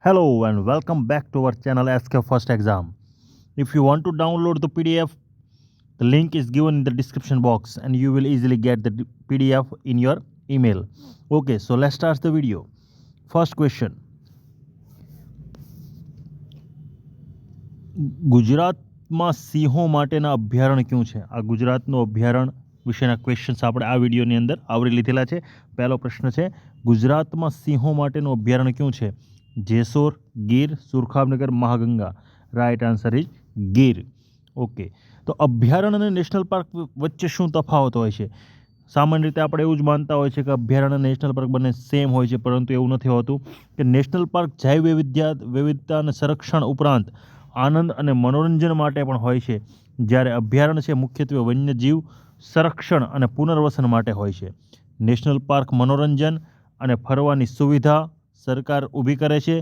Hello and welcome back to our channel SK First Exam. If you want to download the PDF, the link is given in the description box and you will easily get the PDF in your email. Okay, so let's start the video. First question. ગુજરાતમાં સિંહો માટેના અભયારણ્ય ક્યું છે? આ ગુજરાતનું અભયારણ્ય વિશેના ક્વેશ્ચન્સ આપણે આ વિડીયોની અંદર આવરી લીધેલા છે. પહેલો પ્રશ્ન છે, ગુજરાતમાં સિંહો માટેનું અભયારણ્ય ક્યું છે? Jessore, Gir, Surkhabnagar, Mahaganga. Right answer is Gir. Okay, તો અભયારણ્ય અને નેશનલ પાર્ક વચ્ચે શું તફાવત હોય છે? સામાન્ય રીતે આપણે એવું જ માનતા હોય છે કે અભયારણ્ય અને નેશનલ પાર્ક બંને સેમ હોય છે, પરંતુ એવું નથી હોતું. કે નેશનલ પાર્ક જૈવ વિવિધતા અને સંરક્ષણ ઉપરાંત આનંદ અને મનોરંજન માટે પણ હોય છે, જ્યારે અભયારણ્ય છે મુખ્યત્વે વન્યજીવ સંરક્ષણ અને પુનર્વસન માટે હોય છે. નેશનલ પાર્ક મનોરંજન અને ફરવાની સુવિધા સરકાર ઊભી કરે છે,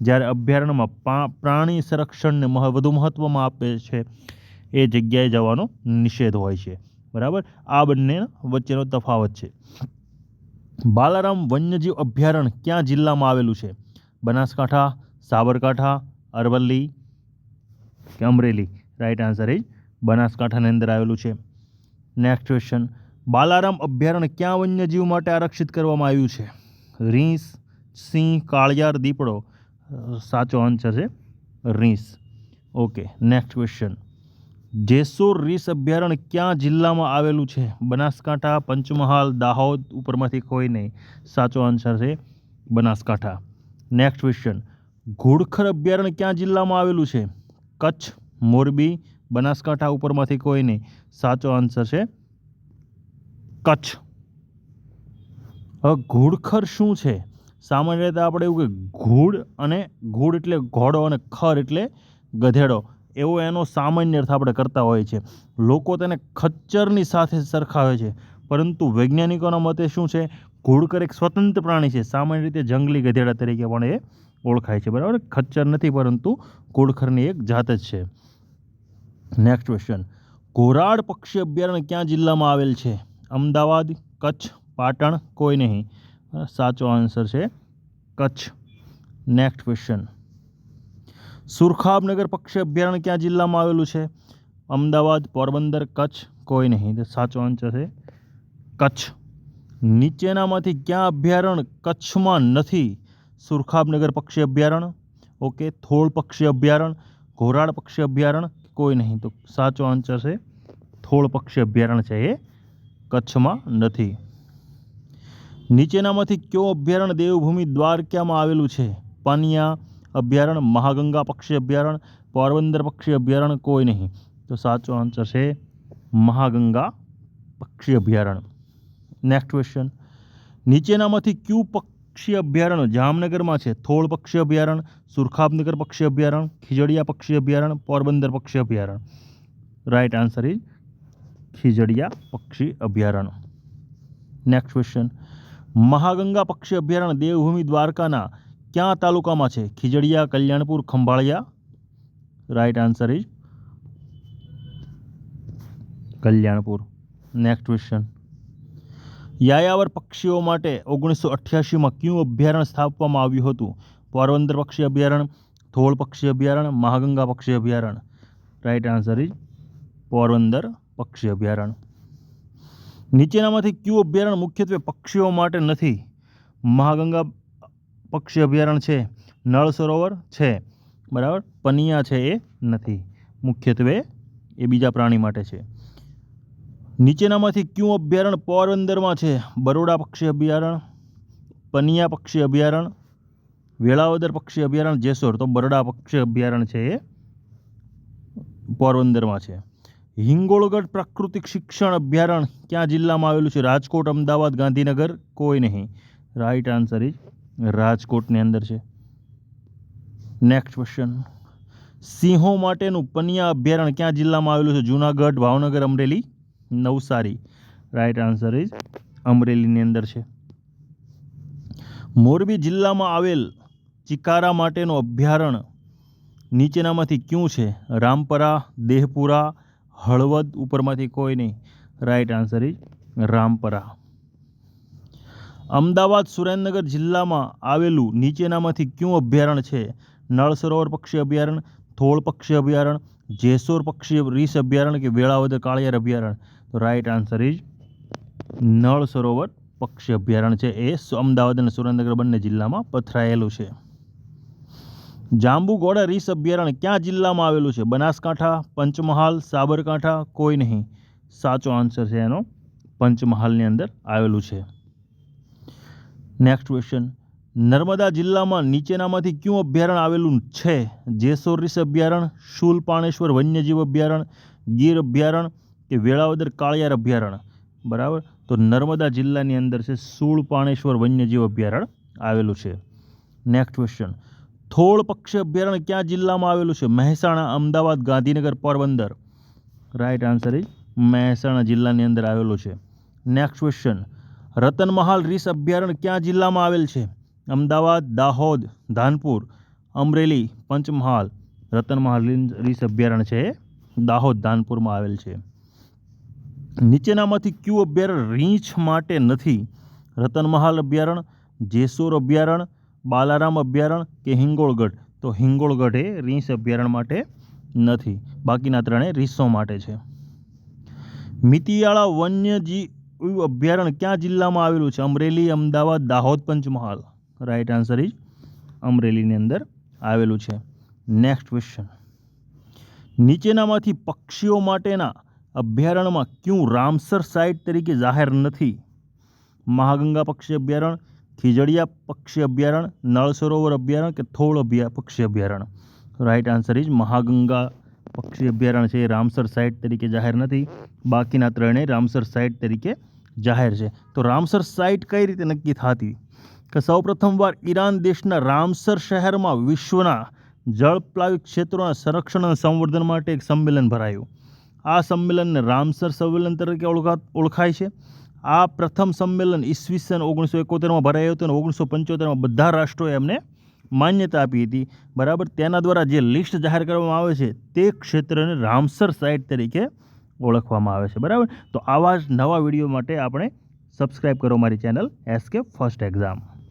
જ્યારે અભયારણ્યમાં પ્રાણી સંરક્ષણને વધુ મહત્ત્વમાં આપે છે. એ જગ્યાએ જવાનો નિષેધ હોય છે. બરાબર, આ બંને વચ્ચેનો તફાવત છે. બાલારામ વન્યજીવ અભયારણ્ય ક્યાં જિલ્લામાં આવેલું છે? બનાસકાંઠા, સાબરકાંઠા, અરવલ્લી કે અમરેલી? રાઈટ આન્સર ઇઝ બનાસકાંઠાની અંદર આવેલું છે. નેક્સ્ટ ક્વેશ્ચન, બાલારામ અભયારણ્ય ક્યાં વન્યજીવ માટે આરક્ષિત કરવામાં આવ્યું છે? રીંછ, સિંહ, કાળિયાર, દીપડો? સાચો આન્સર છે રીંછ. ઓકે, નેક્સ્ટ ક્વેશ્ચન, જેસોર રીંછ અભયારણ્ય ક્યાં જિલ્લામાં આવેલું છે? બનાસકાંઠા, પંચમહાલ, દાહોદ? ઉપરમાંથી કોઈ નહીં. સાચો આન્સર છે બનાસકાંઠા. નેક્સ્ટ ક્વેશ્ચન, ઘુડખર અભયારણ્ય ક્યાં જિલ્લામાં આવેલું છે? કચ્છ, મોરબી, બનાસકાંઠા? ઉપરમાંથી કોઈ નહીં. સાચો આન્સર છે કચ્છ. હવે ઘુડખર શું છે? સામાન્ય રીતે આપણે એવું કે ઘુડ એટલે ઘોડો અને ખર એટલે ગધેડો, એવો એનો સામાન્ય અર્થ આપણે કરતા હોઈએ છીએ. લોકો તેને ખચ્ચરની સાથે સરખાવે છે, પરંતુ વૈજ્ઞાનિકોના મતે શું છે? ઘુડખર એક સ્વતંત્ર પ્રાણી છે. સામાન્ય રીતે જંગલી ગધેડા તરીકે પણ એ ઓળખાય છે. બરાબર, ખચ્ચર નથી, પરંતુ ઘુડખરની એક જાત જ છે. નેક્સ્ટ ક્વેશ્ચન, ઘોરાડ પક્ષી અભયારણ્ય ક્યાં જિલ્લામાં આવેલ છે? અમદાવાદ, કચ્છ, પાટણ? કોઈ નહીં. સાચો આન્સર છે કચ્છ. નેક્સ્ટ ક્વેશ્ચન, સુરખાબનગર પક્ષી અભયારણ્ય ક્યાં જિલ્લામાં આવેલું છે? અમદાવાદ, પોરબંદર, કચ્છ? કોઈ નહીં. સાચો આન્સર છે કચ્છ. નીચેનામાંથી ક્યાં અભયારણ્ય કચ્છમાં નથી? સુરખાબનગર પક્ષી અભયારણ્ય, ઓકે, થોળ પક્ષી અભયારણ્ય, ઘોરાડ પક્ષી અભયારણ્ય? કોઈ નહીં. તો સાચો આન્સર છે થોળ પક્ષી અભયારણ્ય છે એ કચ્છમાં નથી. નીચેનામાંથી કયો અભયારણ્ય દેવભૂમિ દ્વારકામાં આવેલું છે? પાનિયા અભયારણ્ય, મહાગંગા પક્ષી અભયારણ્ય, પોરબંદર પક્ષી અભયારણ્ય? કોઈ નહીં. તો સાચો આન્સર છે મહાગંગા પક્ષી અભયારણ્ય. નેક્સ્ટ ક્વેશ્ચન, નીચેનામાંથી કયું પક્ષી અભયારણ્ય જામનગરમાં છે? થોળ પક્ષી અભયારણ્ય, સુરખાબનગર પક્ષી અભયારણ્ય, ખીજડીયા પક્ષી અભયારણ્ય, પોરબંદર પક્ષી અભયારણ્ય? રાઈટ આન્સર ઇઝ ખીજડીયા પક્ષી અભયારણ્ય. નેક્સ્ટ ક્વેશ્ચન, મહાગંગા પક્ષી અભયારણ્ય દેવભૂમિ દ્વારકાના ક્યાં તાલુકામાં છે? Khijadiya, Kalyanpur, Khambhalia? Right answer is Kalyanpur. Next question, યાયાવર પક્ષીઓ માટે 1988માં કયું અભયારણ્ય સ્થાપવામાં આવ્યું હતું? પોરબંદર પક્ષી અભયારણ્ય, થોળ પક્ષી અભયારણ્ય, મહાગંગા પક્ષી અભયારણ્ય? રાઈટ આન્સર ઇઝ પોરબંદર પક્ષી અભયારણ્ય. નીચેનામાંથી કયું અભયારણ્ય મુખ્યત્વે પક્ષીઓ માટે નથી? મહાગંગા પક્ષી અભયારણ્ય છે, નળ સરોવર છે, બરાબર, પનિયા છે એ નથી. મુખ્યત્વે એ બીજા પ્રાણી માટે છે. નીચેનામાંથી કયું અભયારણ્ય પોરબંદરમાં છે? બરોડા પક્ષી અભયારણ્ય, પનિયા પક્ષી અભયારણ્ય, વેળાવદર પક્ષી અભયારણ્ય, જેસોર? તો બરોડા પક્ષી અભયારણ્ય છે એ પોરબંદરમાં છે. હિંગોળગઢ પ્રાકૃતિક શિક્ષણ અભયારણ્ય ક્યાં જિલ્લામાં આવેલું છે? રાજકોટ, અમદાવાદ, ગાંધીનગર? કોઈ નહીં. રાઈટ આન્સર ઇઝ રાજકોટની અંદર છે. નેક્સ્ટ ક્વેશ્ચન, સિંહો માટેનું પનિયા અભયારણ્ય ક્યાં જિલ્લામાં આવેલું છે? Junagadh, Bhavnagar, Amreli, Navsari? Right answer is અમરેલીની અંદર છે. મોરબી જિલ્લામાં આવેલ ચિકારા માટેનું અભયારણ્ય નીચેનામાંથી ક્યું છે? રામપરા, દેહપુરા, હળવદ? ઉપરમાંથી કોઈ નહીં. Right answer is Rampara. Ahmedabad Surendranagar જિલ્લામાં આવેલું નીચેનામાંથી કયું અભયારણ્ય છે? નળ સરોવર પક્ષી અભયારણ્ય, થોળ પક્ષી અભયારણ્ય, જેસોર પક્ષી રીસ અભયારણ્ય કે વેળાવદર કાળિયાર અભયારણ્ય? તો right answer is Nal Sarovar પક્ષી અભયારણ્ય છે. એ અમદાવાદ અને સુરેન્દ્રનગર બંને જિલ્લામાં પથરાયેલું છે. જાંબુઘોડા રીસ અભયારણ્ય ક્યાં જિલ્લામાં આવેલું છે? બનાસકાંઠા, પંચમહાલ, સાબરકાંઠા, કોઈ નહીં. સાચો આન્સર છે એનો પંચમહાલની અંદર આવેલું છે. નેક્સ્ટ ક્વેશ્ચન, નર્મદા જિલ્લામાં નીચેનામાંથી કયું અભયારણ્ય આવેલું છે? જેસોર રીસ અભયારણ્ય, શૂલપાણેશ્વર વન્યજીવ અભયારણ્ય, ગીર અભયારણ્ય કે વેળાવદર કાળિયાર અભયારણ્ય? બરાબર, તો નર્મદા જિલ્લાની અંદર છે શૂલપાણેશ્વર વન્યજીવ અભયારણ્ય આવેલું છે. નેક્સ્ટ ક્વેશ્ચન, થોળ પક્ષી અભયારણ્ય ક્યાં જિલ્લામાં આવેલું છે? Mehsana, Ahmedabad, Gandhinagar, Porbandar? Right answer is Mehsana જિલ્લાની અંદર આવેલું છે. નેક્સ્ટ ક્વેશ્ચન, રતનમહાલ રીસ અભયારણ્ય ક્યાં જિલ્લામાં આવેલ છે? અમદાવાદ, દાહોદ, ધાનપુર, અમરેલી, પંચમહાલ? રતનમહાલ રીસ અભયારણ્ય છે દાહોદ, ધાનપુરમાં આવેલ છે. નીચેનામાંથી કયું અભયારણ્ય રીંછ માટે નથી? રતનમહાલ અભયારણ્ય, જેસોર અભયારણ્ય, બાલારામ અભયારણ્ય કે હિંગોળગઢ? તો હિંગોળગઢ એ રીંછ અભયારણ્ય માટે નથી, બાકીના ત્રણે રીંછો માટે છે. મિતિયાળા વન્યજીવ અભયારણ્ય ક્યાં જિલ્લામાં આવેલું છે? Amreli, Ahmedabad, Dahod, Panchmahal? Right answer is અમરેલીની અંદર આવેલું છે. નેક્સ્ટ ક્વેશ્ચન, નીચેનામાંથી પક્ષીઓ માટેના અભયારણ્યમાં કયું રામસર સાઇટ તરીકે જાહેર નથી? મહાગંગા પક્ષી અભયારણ્ય, ખીજડીયા પક્ષી અભયારણ્ય, નળ સરોવર અભયારણ્ય કે થોળ પક્ષી અભયારણ્ય? રાઈટ આન્સર ઇઝ મહાગંગા પક્ષી અભયારણ્ય છે એ રામસર સાઇટ તરીકે જાહેર નથી, બાકીના ત્રણેય રામસર સાઇટ તરીકે જાહેર છે. તો રામસર સાઇટ કઈ રીતે નક્કી થતી? કે સૌપ્રથમવાર ઈરાન દેશના રામસર શહેરમાં વિશ્વના જળપ્લાવી ક્ષેત્રોના સંરક્ષણ અને સંવર્ધન માટે એક સંમેલન ભરાયું. આ સંમેલનને રામસર સંમેલન તરીકે ઓળખાય છે. આ પ્રથમ સંમેલન ઈસવીસન 1971માં ભરાયું હતું અને 1975માં બધા રાષ્ટ્રોએ એમને માન્યતા આપી હતી. બરાબર, તેના દ્વારા જે લિસ્ટ જાહેર કરવામાં આવે છે તે ક્ષેત્રને રામસર સાઇટ તરીકે ઓળખવામાં આવે છે. બરાબર, તો આવા જ નવા વિડીયો માટે આપણે સબસ્ક્રાઈબ કરો મારી ચેનલ SK ફર્સ્ટ એક્ઝામ.